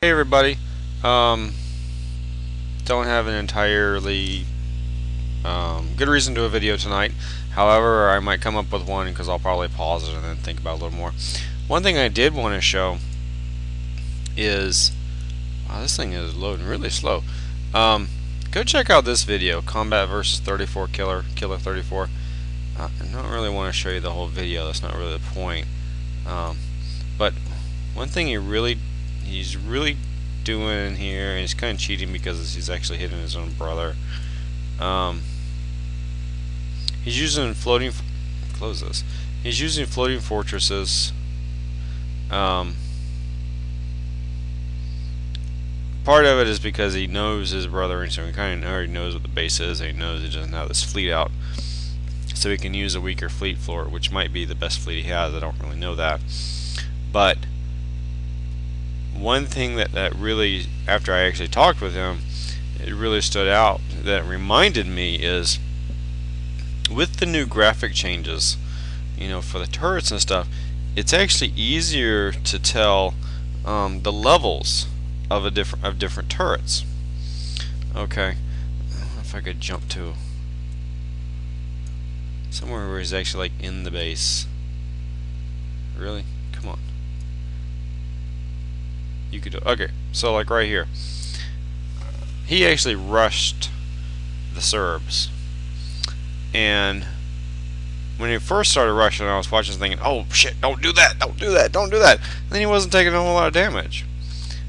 Hey everybody, don't have an entirely good reason to do a video tonight. However, I might come up with one because I'll probably pause it and then think about it a little more. One thing I did want to show is, wow, this thing is loading really slow. Go check out this video, Combat versus 34 Killer 34. I don't really want to show you the whole video, that's not really the point. But one thing he's really doing here, and he's kind of cheating because he's actually hitting his own brother. He's using floating. Close this. He's using floating fortresses. Part of it is because he knows his brother, and so he kind of already knows what the base is, and he knows he doesn't have this fleet out, so he can use a weaker fleet for it, which might be the best fleet he has. I don't really know that, but one thing that really, after I actually talked with him, it really stood out, that reminded me, is with the new graphic changes, you know, for the turrets and stuff, it's actually easier to tell the levels of different turrets. Okay, I don't know if I could jump to somewhere where he's actually like in the base. Really? Come on. You could do, okay, so like right here, he actually rushed the Serbs, and when he first started rushing, I was watching thinking, oh shit, don't do that, don't do that, don't do that. And then he wasn't taking a whole lot of damage.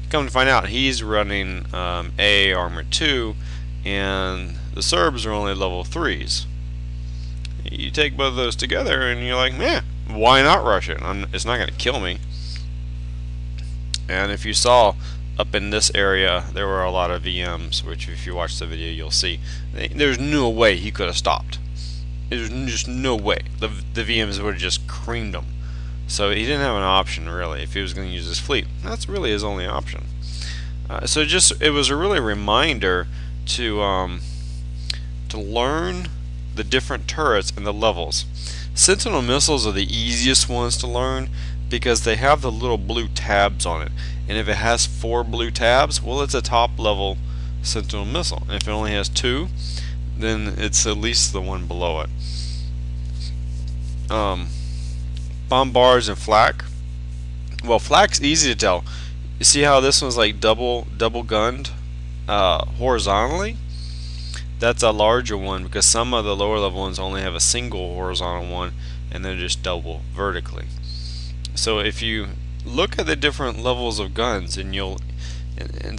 Come to find out, he's running A armor 2, and the Serbs are only level 3s. You take both of those together and you're like, man, why not rush it? It's not going to kill me. And if you saw up in this area, there were a lot of VMs, which if you watch the video you'll see. There's no way he could have stopped. There's just no way. The VMs would have just creamed him. So he didn't have an option really if he was going to use his fleet. That's really his only option. So it was a really reminder to learn the different turrets and the levels. Sentinel missiles are the easiest ones to learn because they have the little blue tabs on it, and if it has 4 blue tabs, well, it's a top level Sentinel missile, and if it only has 2, then it's at least the one below it. Bombards and flak. Well, flak's easy to tell. You see how this one's like double gunned horizontally? That's a larger one because some of the lower level ones only have a single horizontal one and they're just double vertically. So if you look at the different levels of guns, and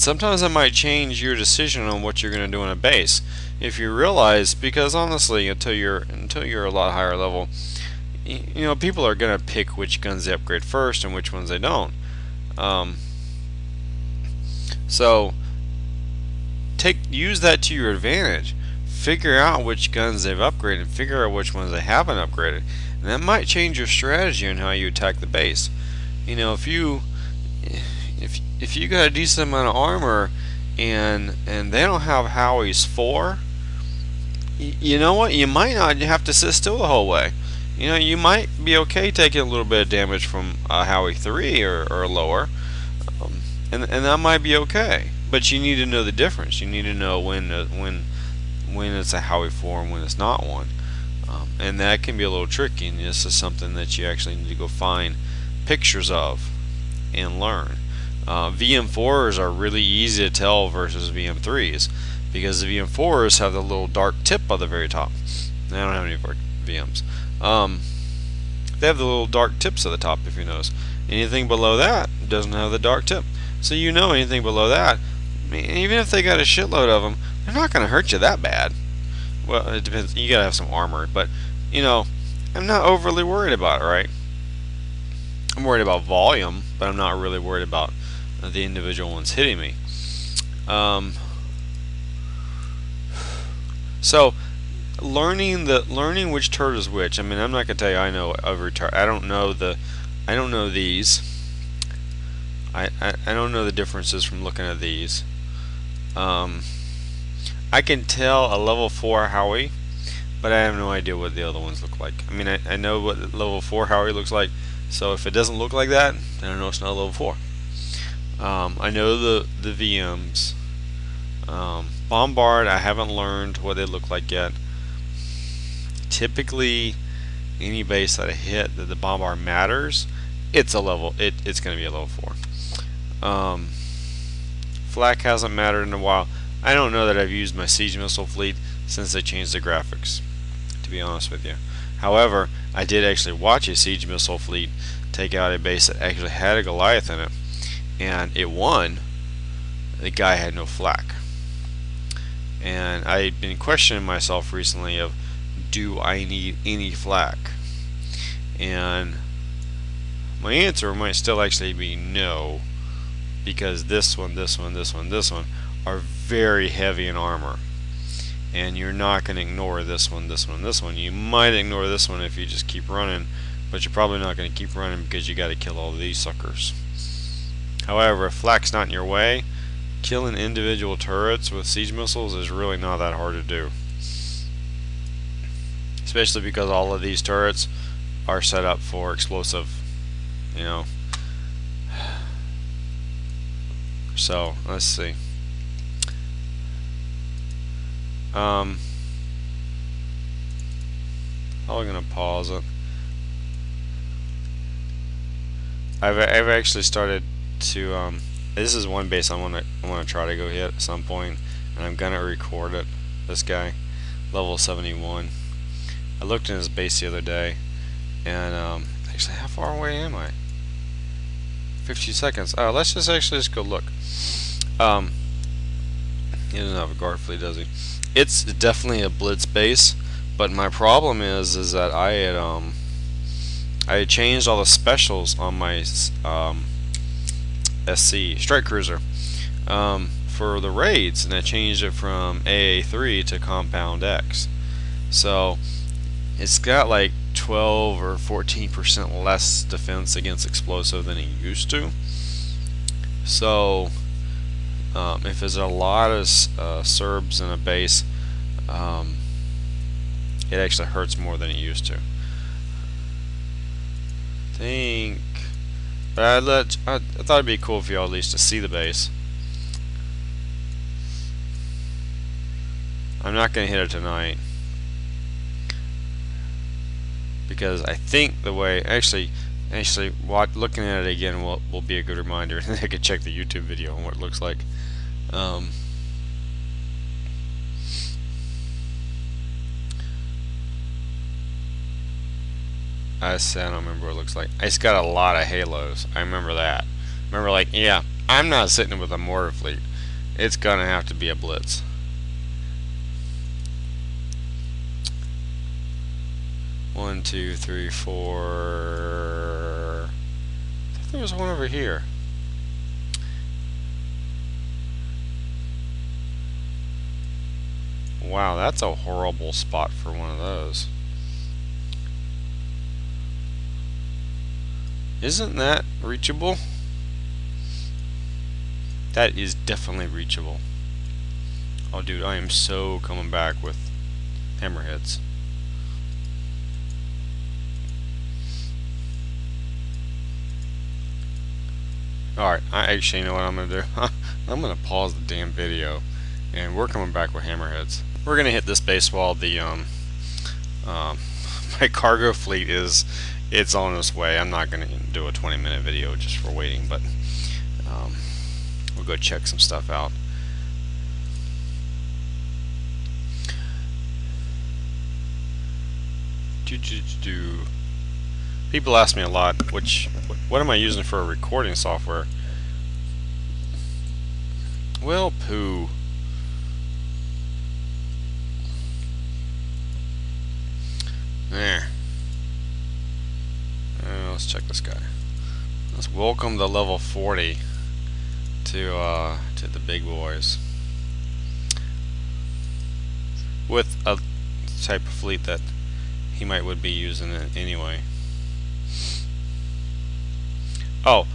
sometimes that might change your decision on what you're going to do in a base. If you realize, because honestly, until you're a lot higher level, you know, people are going to pick which guns they upgrade first and which ones they don't. So use that to your advantage. Figure out which guns they've upgraded, figure out which ones they haven't upgraded, and that might change your strategy on how you attack the base. You know, if you got a decent amount of armor and they don't have Howie's 4, you know what? You might not have to sit still the whole way. You know, you might be okay taking a little bit of damage from Howie 3 or lower, and that might be okay. But you need to know the difference. You need to know when it's a Howie 4 and when it's not one. And that can be a little tricky, and this is something that you actually need to go find pictures of and learn. VM4s are really easy to tell versus VM3s because the VM4s have the little dark tip on the very top. I don't have any VMs. They have the little dark tips at the top, if you notice. Anything below that doesn't have the dark tip. So you know anything below that, I mean, even if they got a shitload of them, they're not going to hurt you that bad. Well, it depends. You got to have some armor, but you know, I'm not overly worried about it, right? I'm worried about volume, but I'm not really worried about the individual ones hitting me. So learning which turret is which. I mean, I'm not gonna tell you I know every turret. I don't know these. I don't know the differences from looking at these. I can tell a level 4 Howie, but I have no idea what the other ones look like. I mean, I know what level 4 Howie looks like, so if it doesn't look like that, then I know it's not a level 4. I know the VMs. Bombard, I haven't learned what they look like yet. Typically, any base that I hit that the bombard matters, it's a level. It's going to be a level 4. Flak hasn't mattered in a while. I don't know that I've used my siege missile fleet since they changed the graphics, to be honest with you. However, I did actually watch a siege missile fleet take out a base that actually had a Goliath in it, and it won. The guy had no flak, and I've been questioning myself recently of, do I need any flak? And my answer might still actually be no, because this one are very heavy in armor, and you're not going to ignore this one. You might ignore this one if you just keep running, but you're probably not going to keep running because you got to kill all of these suckers. However, if flak's not in your way, killing individual turrets with siege missiles is really not that hard to do, especially because all of these turrets are set up for explosive, you know. So let's see. I'm gonna pause it. I've actually started to this is one base I wanna try to go hit at some point, and I'm gonna record it. This guy, level 71. I looked in his base the other day, and actually, how far away am I? 50 seconds. Let's just go look. He doesn't have a guard fleet, does he? It's definitely a blitz base, but my problem is that I had changed all the specials on my SC strike cruiser for the raids, and I changed it from AA3 to Compound X. So it's got like 12 or 14% less defense against explosive than it used to. So if there's a lot of Serbs in a base, it actually hurts more than it used to. But I thought it'd be cool for y'all at least to see the base. I'm not gonna hit it tonight because I think the way actually looking at it again will be a good reminder. I could check the YouTube video on what it looks like. I don't remember what it looks like. It's got a lot of halos. I remember that. Remember, like, yeah, I'm not sitting with a mortar fleet. It's gonna have to be a blitz. One, two, three, four. I thought there was one over here. Wow, that's a horrible spot for one of those. Isn't that reachable? That is definitely reachable. Oh, dude, I am so coming back with hammerheads. Alright, I actually know what I'm going to do. I'm going to pause the damn video, and we're coming back with hammerheads. We're going to hit this base while the my cargo fleet it's on its way. I'm not going to do a 20-minute video just for waiting, but we'll go check some stuff out. People ask me a lot, what am I using for a recording software? Well, poo. There. Let's check this guy. Let's welcome the level 40 to the big boys with a type of fleet that he would be using it anyway. Oh,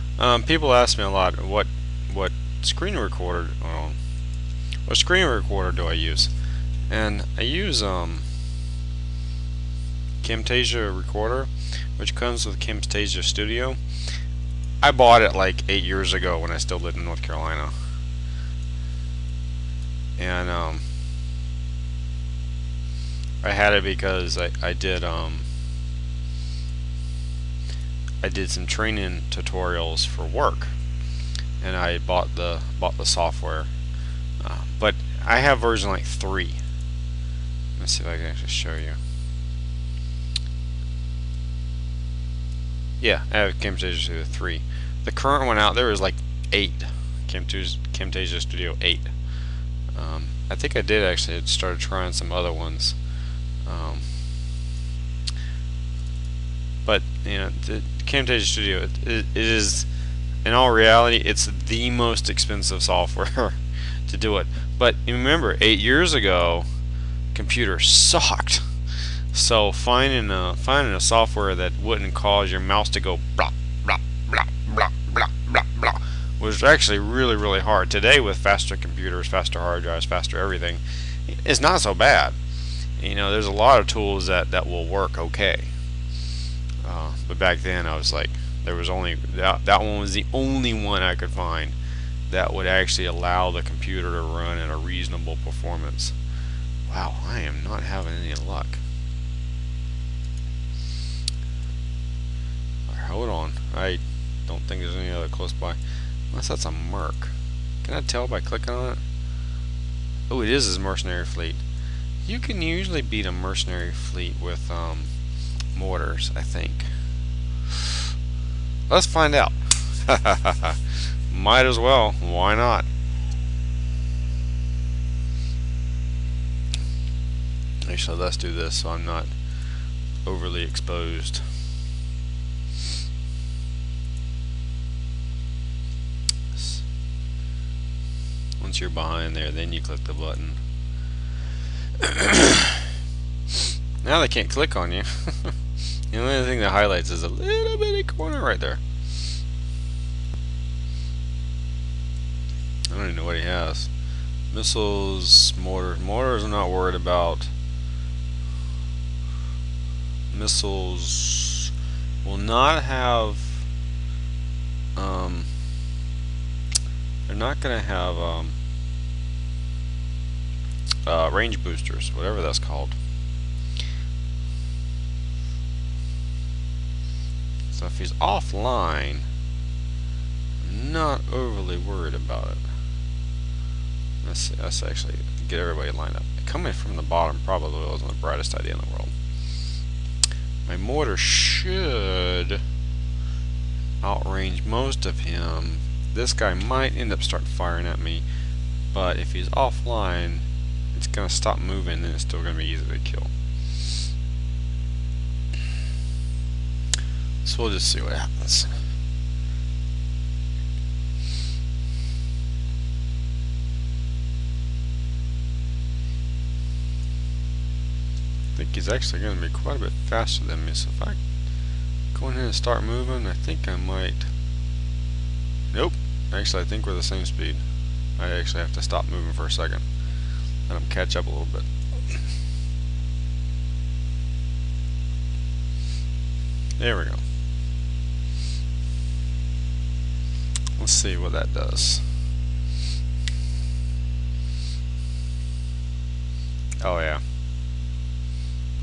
people ask me a lot what screen recorder what screen recorder do I use, and I use Camtasia Recorder, which comes with Camtasia Studio. I bought it like 8 years ago when I still lived in North Carolina, and I had it because I did some training tutorials for work, and I bought the software. But I have version like 3. Let's see if I can actually show you. Yeah, I have Camtasia Studio 3. The current one out there is like 8. Camtasia Studio 8. I think I did actually started trying some other ones. But you know, the Camtasia Studio, it is, in all reality, it's the most expensive software to do it. But remember, 8 years ago, computers sucked. So finding a software that wouldn't cause your mouse to go blah blah blah blah blah blah blah was actually really hard. Today, with faster computers, faster hard drives, faster everything, it's not so bad. You know, there's a lot of tools that will work okay. But back then, I was like, there was only that one was the only one I could find that would actually allow the computer to run at a reasonable performance. Wow, I am not having any luck. Hold on, I don't think there's any other close by, unless that's a merc. Can I tell by clicking on it? Oh, it is his mercenary fleet. You can usually beat a mercenary fleet with mortars, I think. Let's find out. Might as well. Why not? Actually, let's do this so I'm not overly exposed. Once you're behind there, then you click the button. Now they can't click on you. The only thing that highlights is a little bitty corner right there. I don't even know what he has. Missiles, mortars. Mortars I'm not worried about. Missiles will not have they're not going to have range boosters, whatever that's called. So if he's offline, I'm not overly worried about it. Let's actually get everybody lined up. Coming from the bottom probably wasn't the brightest idea in the world. My mortar should outrange most of him. This guy might end up starting firing at me, but if he's offline, it's going to stop moving and it's still going to be easy to kill. So we'll just see what happens. I think he's actually going to be quite a bit faster than me, so if I go in here and start moving, I think I might. Nope. Actually, I think we're the same speed. I actually have to stop moving for a second. Let him catch up a little bit. There we go. Let's see what that does. Oh yeah.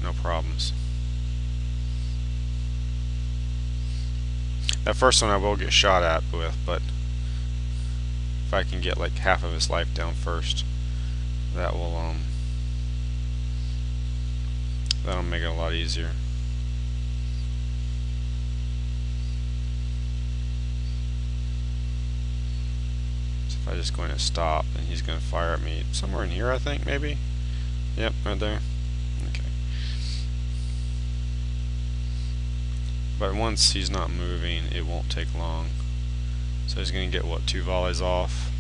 No problems. That first one I will get shot at with, but if I can get like half of his life down first, that will that'll make it a lot easier. So if I just go in and stop, and he's going to fire at me somewhere in here, I think, maybe. Yep, right there. Okay. But once he's not moving, it won't take long. So he's going to get, what, 2 volleys off?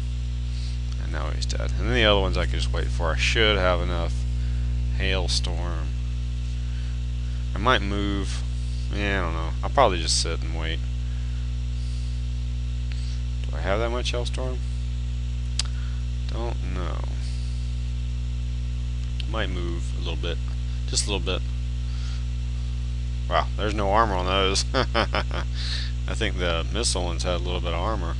And now he's dead. And then the other ones I can just wait for. I should have enough hailstorm. I might move. Yeah, I don't know. I'll probably just sit and wait. Do I have that much hailstorm? Don't know. Might move a little bit. Just a little bit. Wow, there's no armor on those. I think the missile ones had a little bit of armor.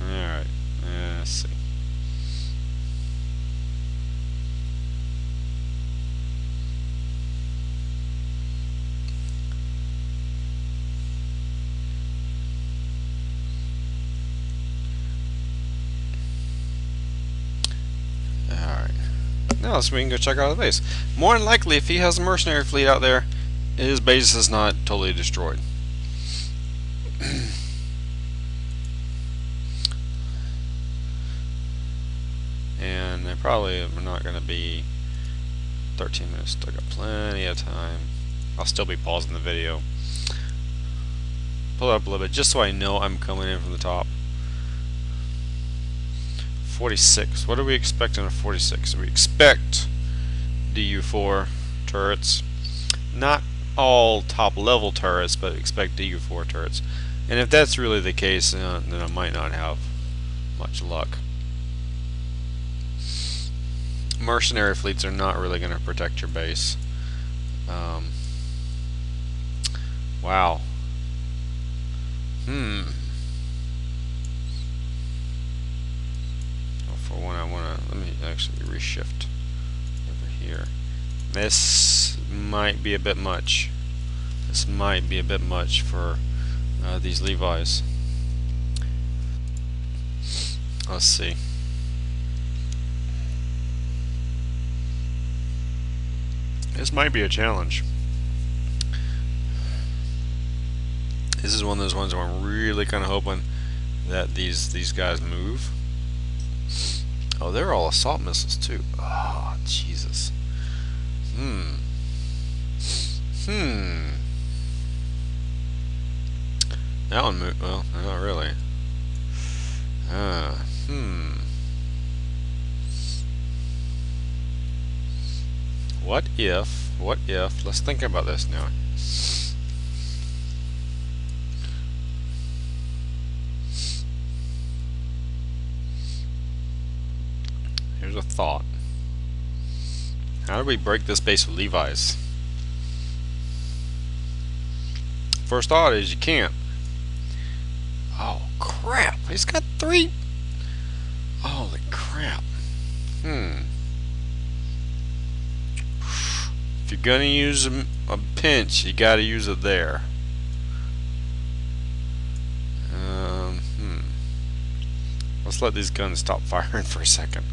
Alright, let's see. Alright. Now so we can go check out the base. More than likely, if he has a mercenary fleet out there, his base is not totally destroyed. And they probably are not going to be 13 minutes. Still got plenty of time. I'll still be pausing the video. Pull it up a little bit just so I know I'm coming in from the top. 46. What are we expecting at 46? We expect DU4 turrets. Not all top level turrets, but expect DU4 turrets. And if that's really the case, then I might not have much luck. Mercenary fleets are not really going to protect your base. Wow. For one, let me actually reshift over here. This might be a bit much. This might be a bit much for these Levi's. Let's see. This might be a challenge. This is one of those ones where I'm really kind of hoping that these guys move. Oh, they're all assault missiles too. Oh, Jesus. That one moved. Well, not really. What if, let's think about this now. Here's a thought. How do we break this base with Levi's? First thought is you can't. Oh, crap. He's got 3. Holy crap. If you're gonna use a pinch, you gotta use it there. Let's let these guns stop firing for a second.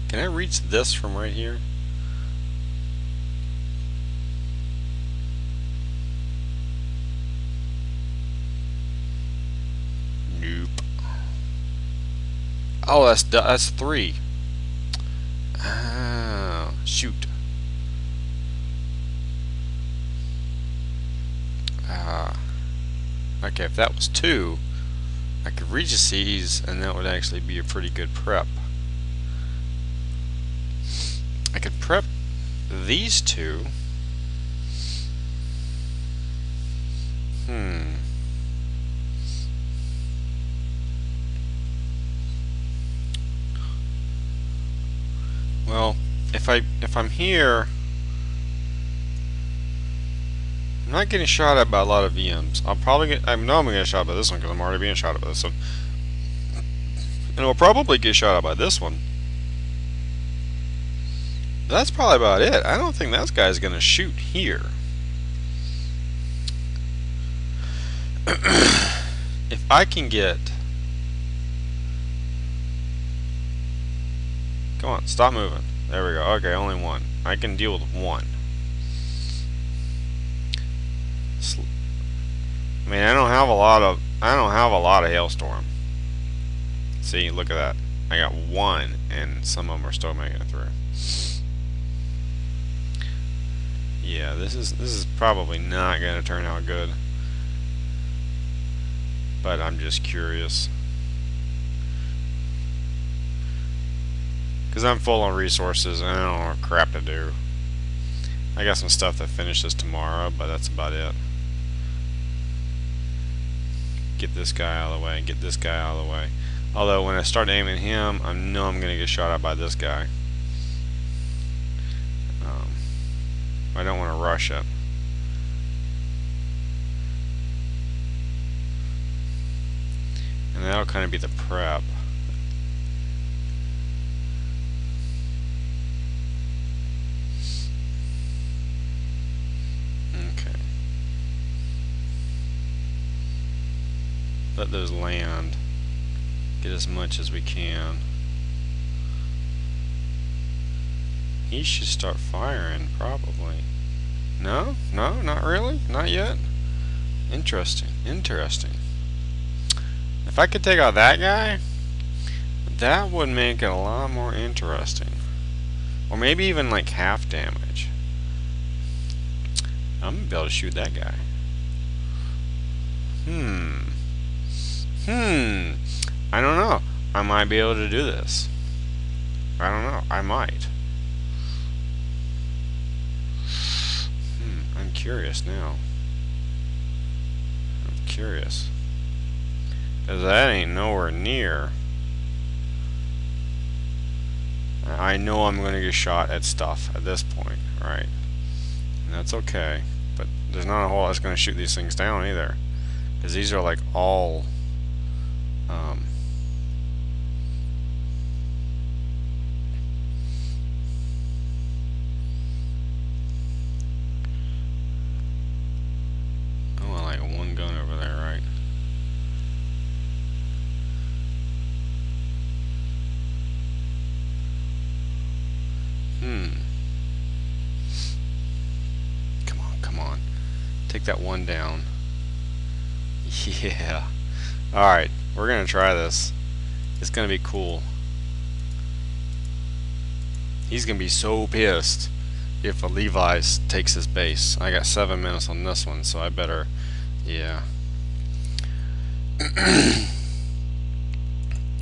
Can I reach this from right here? Nope. Oh, that's 3. Oh, shoot. Okay, if that was 2, I could reach the C's, and that would actually be a pretty good prep. I could prep these 2. Well, if I'm here, I'm not getting shot at by a lot of VMs. I know I'm gonna get shot by this one because I'm already being shot at by this one, and I'll probably get shot at by this one. That's probably about it. I don't think that guy's gonna shoot here. If I can get... Come on, stop moving. There we go. Okay, only 1. I can deal with 1. I mean, I don't have a lot of hailstorm. See, look at that. I got 1, and some of them are still making it through. Yeah, this is probably not going to turn out good. But I'm just curious. Because I'm full on resources and I don't know what crap to do. I got some stuff that finishes tomorrow, but that's about it. Get this guy out of the way, get this guy out of the way. Although when I start aiming him, I know I'm gonna get shot at by this guy. I don't want to rush it. And that'll kind of be the prep. Okay. Let those land. Get as much as we can. He should start firing, probably. No? No? Not really? Not yet? Interesting. Interesting. If I could take out that guy, that would make it a lot more interesting. Or maybe even like half damage. I'm gonna be able to shoot that guy. I don't know. I might be able to do this. I don't know. I might. I'm curious now. I'm curious. Because that ain't nowhere near. I know I'm going to get shot at stuff at this point, right? And that's okay. But there's not a whole lot that's going to shoot these things down either. Because these are like all... oh, like one gun over there, right? Come on. Take that one down. Yeah. Alright, we're gonna try this. It's gonna be cool. He's gonna be so pissed if a Levi takes his base. I got 7 minutes on this one, so I better... yeah.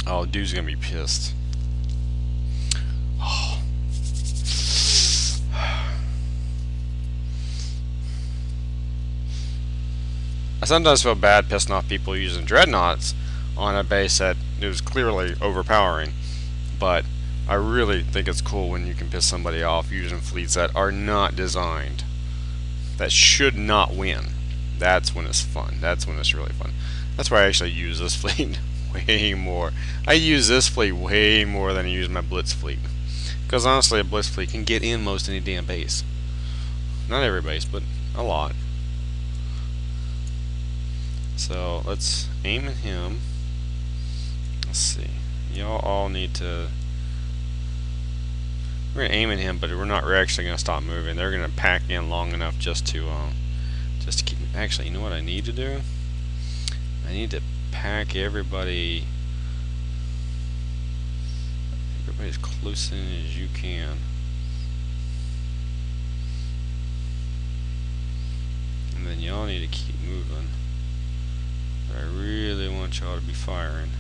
Oh, dude's gonna be pissed. Oh. I sometimes feel bad pissing off people using dreadnoughts on a base that is clearly overpowering, but I really think it's cool when you can piss somebody off using fleets that are not designed, that should not win. That's when it's fun. That's when it's really fun. That's why I actually use this fleet way more. I use this fleet way more than I use my Blitz fleet. Because honestly, a Blitz fleet can get in most any damn base. Not every base, but a lot. So let's aim at him. Let's see. Y'all all need to... we're gonna aim at him, but we're actually gonna stop moving. They're gonna pack in long enough just to keep. Actually, you know what I need to do? I need to pack everybody as close in as you can. And then y'all need to keep moving. But I really want y'all to be firing.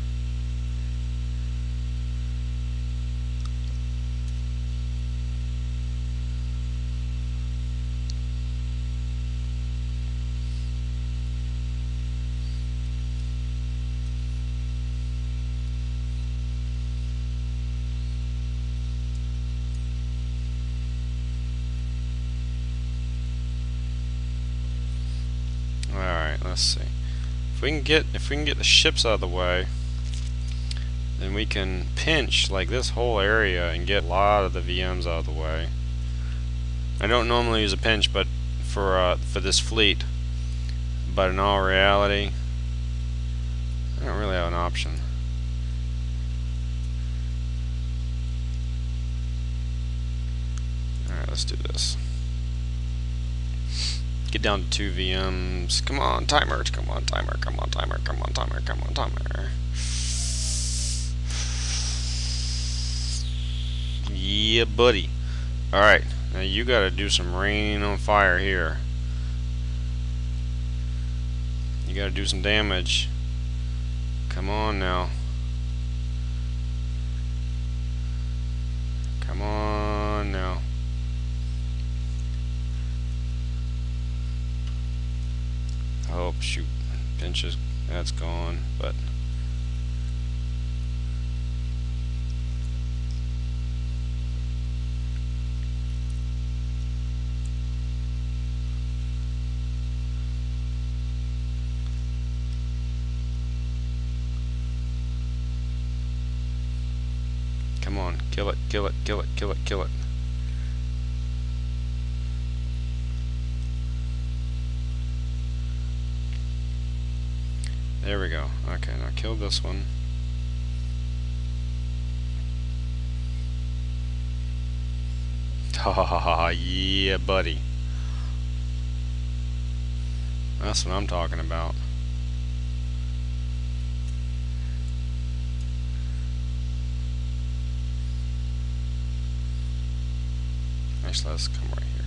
Alright, let's see. If we can get the ships out of the way, then we can pinch like this whole area and get a lot of the VMs out of the way. I don't normally use a pinch, but for this fleet, but in all reality, I don't really have an option. Alright, let's do this. Get down to 2 VMs. Come on, timer. Come on, timer. Come on, timer. Come on, timer. Come on, timer. Yeah, buddy. Alright, now you gotta do some rain on fire here. You gotta do some damage. Come on now. Come on now. Oh, shoot. Pinches, that's gone, but... Kill it, kill it, kill it, kill it, kill it. There we go. Okay, now kill this one. Ha ha ha ha, yeah, buddy. That's what I'm talking about. Actually, let's come right here.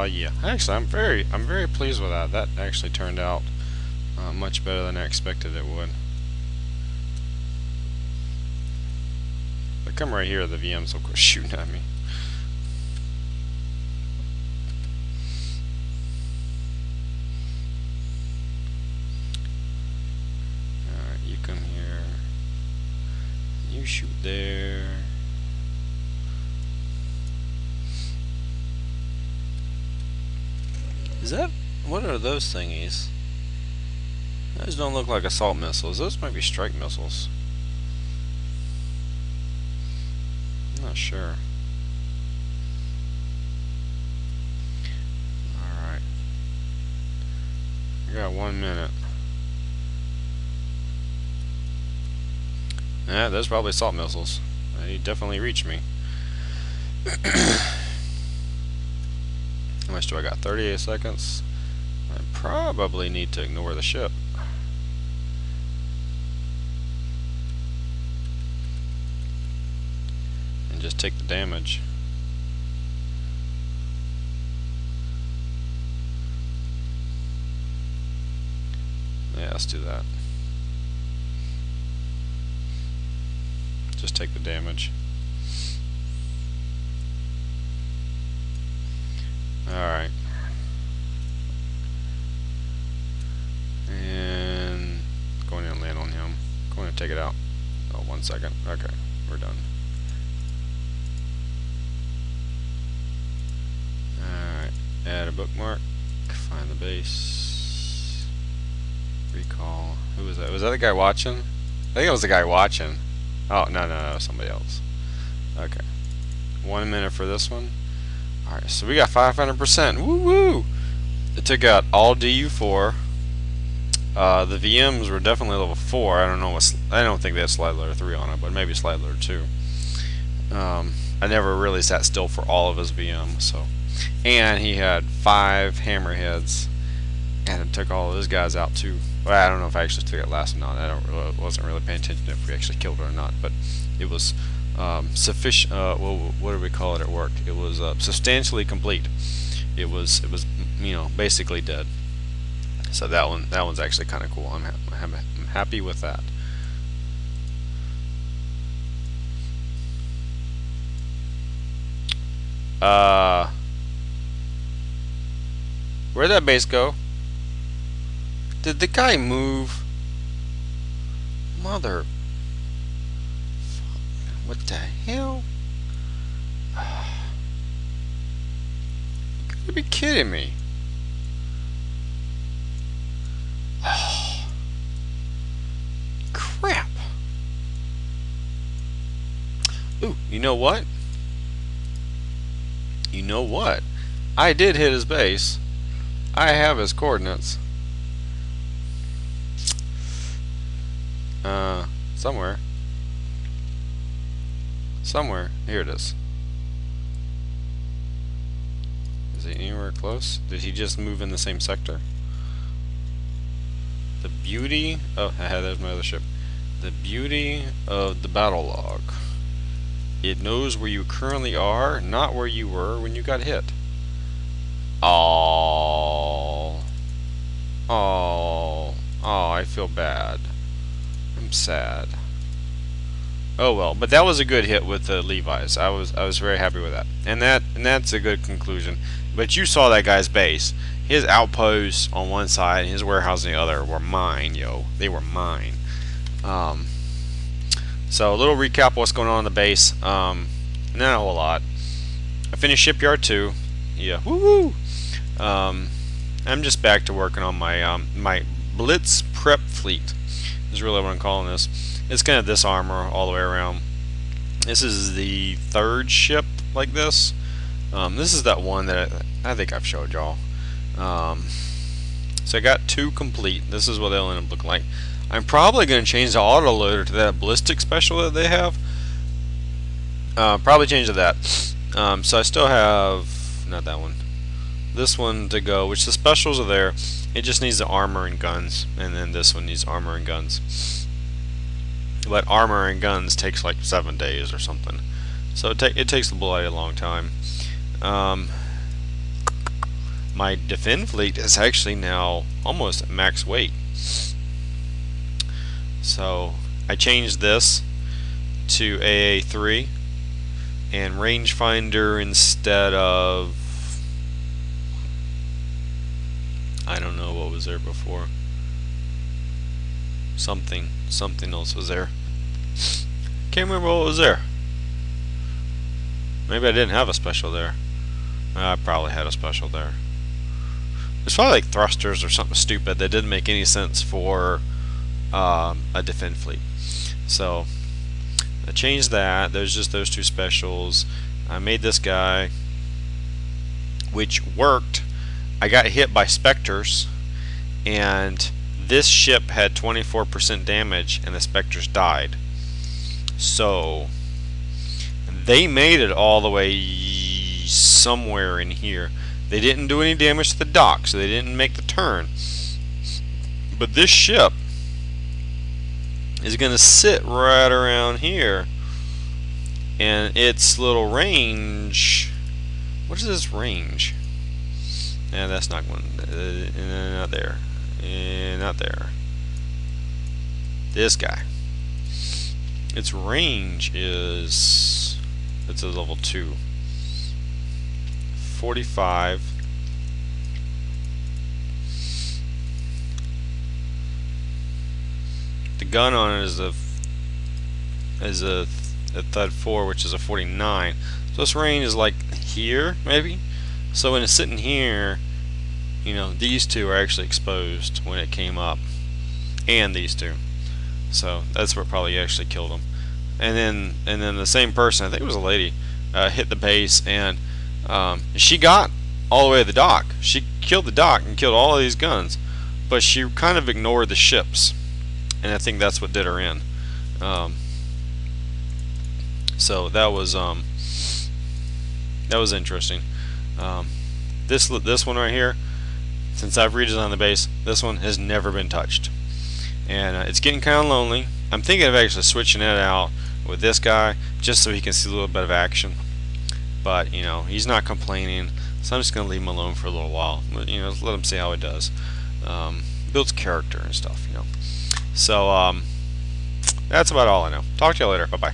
Yeah. Actually, I'm very pleased with that. That actually turned out much better than I expected it would. If I come right here, the VMs will quit shooting at me. Alright, you come here. You shoot there. Is that... what are those thingies? Those don't look like assault missiles. Those might be strike missiles. I'm not sure. Alright. I got 1 minute. Yeah, those probably assault missiles. They definitely reached me. How much do I got? 38 seconds. I probably need to ignore the ship. And just take the damage. Yeah, let's do that. Just take the damage. Alright. And going in and land on him. Going to take it out. Oh, 1 second. Okay, we're done. Alright. Add a bookmark. Find the base. Recall. Who was that? Was that the guy watching? I think it was the guy watching. Oh, no, somebody else. Okay. 1 minute for this one. Alright, so we got 500%. Woo woo! It took out all DU4. The VMs were definitely level 4. I don't know what. I don't think they had slide loader 3 on it, but maybe slide loader 2. I never really sat still for all of his VMs. So, and he had 5 hammerheads, and it took all of his guys out too. Well, I don't know if I actually took it last or not. Wasn't really paying attention if we actually killed it or not, but it was sufficient. What do we call it at work? It was substantially complete. It was basically dead. So that one's actually kind of cool. I'm happy with that. Where'd that base go? Did the guy move? Mother. What the hell? You gotta be kidding me. Crap. Ooh, you know what? You know what? I did hit his base. I have his coordinates. Somewhere. Here it is. Is he anywhere close? Did he just move in the same sector? The beauty of... there's my other ship. The beauty of the battle log. It knows where you currently are, not where you were when you got hit. Oh, I feel bad. I'm sad. Oh well, but that was a good hit with the Levi's. I was very happy with that. And that's a good conclusion. But you saw that guy's base. His outposts on one side and his warehouse on the other were mine, yo. They were mine. So a little recap of what's going on the base. Not a whole lot. I finished Shipyard 2. Yeah, woo-woo! I'm just back to working on my my Blitz prep fleet. Is really what I'm calling this. It's gonna have this armor all the way around. This is the third ship like this. This is that one that I think I've showed y'all. So I got 2 complete. This is what they'll end up looking like. I'm probably going to change the autoloader to that ballistic special that they have. Probably change to that. So I still have, not that one, this one to go, which the specials are there. It just needs the armor and guns, and then this one needs armor and guns. But armor and guns takes like 7 days or something. So it takes the Blade a long time. My defend fleet is actually now almost at max weight. So I changed this to AA3 and rangefinder instead of, I don't know what was there before. Something else was there. Can't remember what was there. Maybe I didn't have a special there. I probably had a special there. It's probably like thrusters or something stupid that didn't make any sense for a defend fleet. So I changed that. There's just those 2 specials. I made this guy, which worked. I got hit by specters, and this ship had 24% damage, and the specters died. So they made it all the way somewhere in here. They didn't do any damage to the dock, so they didn't make the turn. But this ship is going to sit right around here, and its little range, what is this range? And that's not one, not there, not there. This guy, its range is, it's a level 2, 45. The gun on it is a Thud 4, which is a 49. So this range is like here, maybe. So when it's sitting here, you know, these 2 are actually exposed when it came up, and these 2. So that's what probably actually killed them. And then the same person, I think it was a lady, hit the base, and she got all the way to the dock. She killed the dock and killed all of these guns, but she kind of ignored the ships, and I think that's what did her in. So that was interesting. This one right here, since I've redesigned the base, this one has never been touched, and it's getting kind of lonely. I'm thinking of actually switching it out with this guy just so he can see a little bit of action. But you know, he's not complaining, so I'm just gonna leave him alone for a little while. You know, let him see how he does. Builds character and stuff, you know. So that's about all I know. Talk to you later. Bye bye.